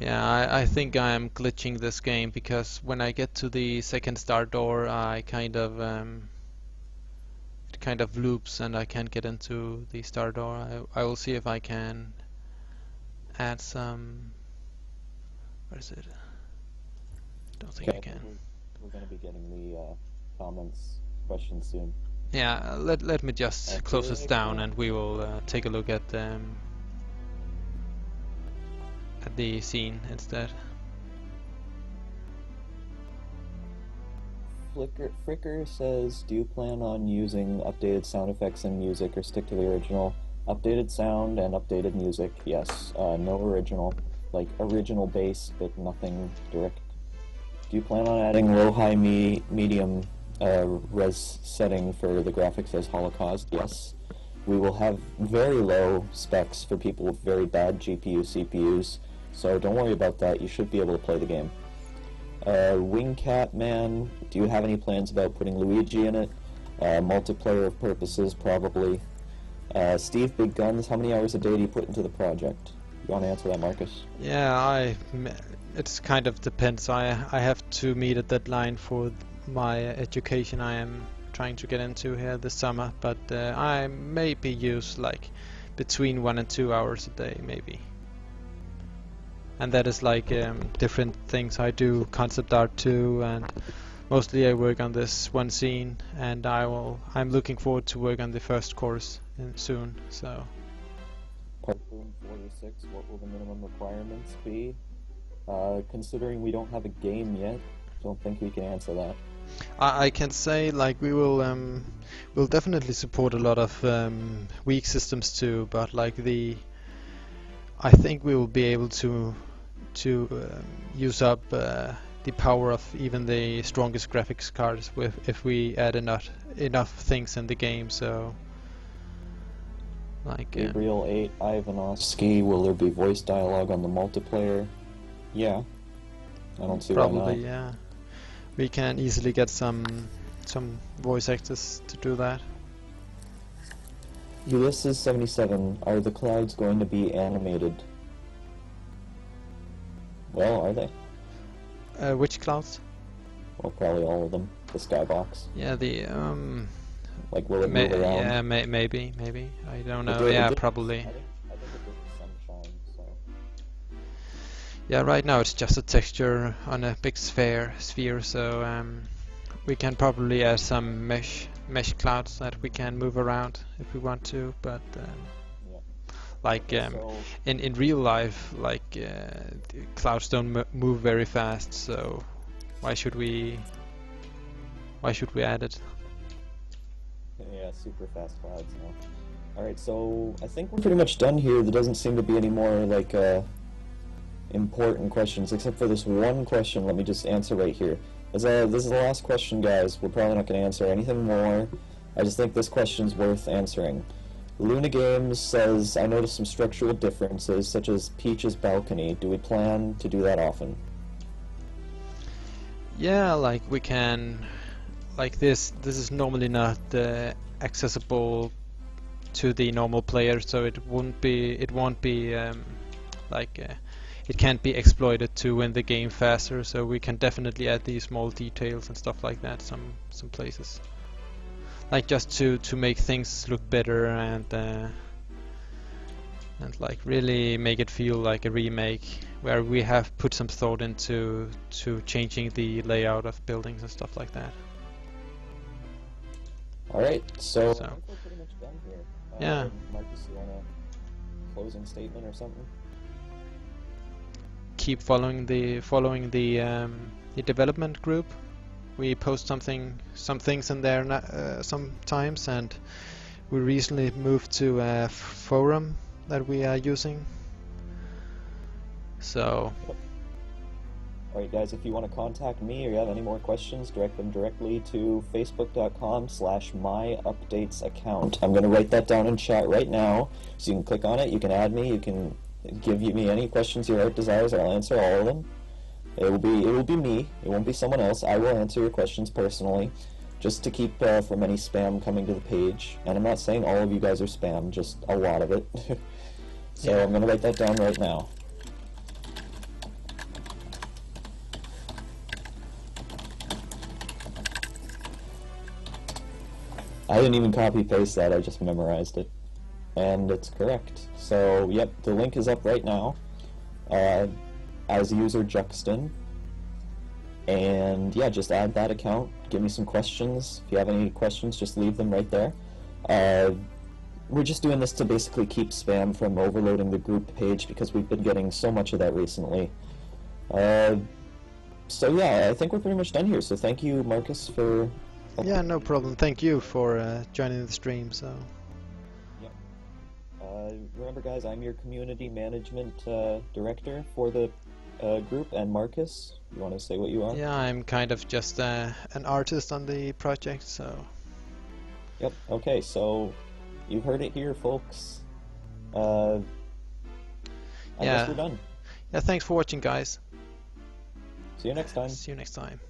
Yeah, I think I'm glitching this game because when I get to the second star door, I kind of it kind of loops and I can't get into the star door. I will see if I can add some. Where is it? Don't think I can. We're going to be getting the comments, questions soon. Yeah, let me just close this down and we will take a look at the scene instead. Fricker says, do you plan on using updated sound effects and music or stick to the original? Updated sound and updated music, yes. No original. Like, original bass, but nothing direct. Do you plan on adding low, high, medium res setting for the graphics as Holocaust? Yes. We will have very low specs for people with very bad GPU, CPUs, so don't worry about that. You should be able to play the game. Wingcat Man, do you have any plans about putting Luigi in it? Multiplayer purposes, probably. Steve Big Guns, how many hours a day do you put into the project? You want to answer that, Marcus? Yeah, it's kind of depends. I have to meet a deadline for my education I am trying to get into here this summer, but I maybe use like between 1 and 2 hours a day, maybe. And that is like different things. I do concept art too, and mostly I work on this one scene, and I'm looking forward to work on the first course soon. So Typhoon 4 or 6, what will the minimum requirements be? Considering we don't have a game yet, don't think we can answer that. I can say like we'll definitely support a lot of weak systems too, but like I think we will be able to use up the power of even the strongest graphics cards if we add enough things in the game. So like Gabriel 8, Ivanovsky, will there be voice dialogue on the multiplayer? Yeah. I don't see why not. probably, yeah. We can easily get some voice actors to do that. Ulysses 77, are the clouds going to be animated? Well, are they? Which clouds? Well, probably all of them. The skybox. Yeah, the Like, will it move around? yeah, maybe. I don't know. It Yeah, did- probably. I think it did the sunshine, so... Yeah, right now it's just a texture on a big sphere. So we can probably add some mesh clouds that we can move around if we want to. But Yeah. like So, in real life, like the clouds don't move very fast. So why should we add it? yeah, super fast clouds now. Alright, so I think we're pretty much done here. There doesn't seem to be any more, like, important questions, except for this one question. Let me just answer right here. This is the last question, guys. We're probably not going to answer anything more. I just think this question's worth answering. Luna Games says, I noticed some structural differences, such as Peach's balcony. Do we plan to do that often? Yeah, like we can, like this is normally not accessible to the normal player, so it won't be like it can't be exploited to win the game faster. So we can definitely add these small details and stuff like that some places, like just to make things look better and like really make it feel like a remake, where we have put some thought into changing the layout of buildings and stuff like that. Alright, so I So. think we're pretty much done here. Yeah. Marcus, you want a closing statement or something? Keep following the development group. We post some things in there sometimes, and we recently moved to a forum that we are using. So Alright guys, if you want to contact me or you have any more questions, direct them directly to facebook.com/myupdates account. I'm going to write that down in chat right now, so you can click on it, you can add me, you can give me any questions your heart desires, I'll answer all of them. It will be me, it won't be someone else. I will answer your questions personally, just to keep from any spam coming to the page. And I'm not saying all of you guys are spam, just a lot of it. So Yeah. I'm going to write that down right now. I didn't even copy paste that, I just memorized it. And it's correct. So, yep, the link is up right now. As user Juxton. And yeah, just add that account, give me some questions. If you have any questions, just leave them right there. We're just doing this to basically keep spam from overloading the group page, because we've been getting so much of that recently. So yeah, I think we're pretty much done here. So thank you, Marcus, for... yeah, no problem. Thank you for joining the stream. So Yep. Remember, guys, I'm your community management director for the group, and Marcus, you want to say what you are? yeah, I'm kind of just an artist on the project. So Yep. Okay, so you've heard it here, folks. I Yeah. guess we're done. yeah, thanks for watching, guys. See you next time. See you next time.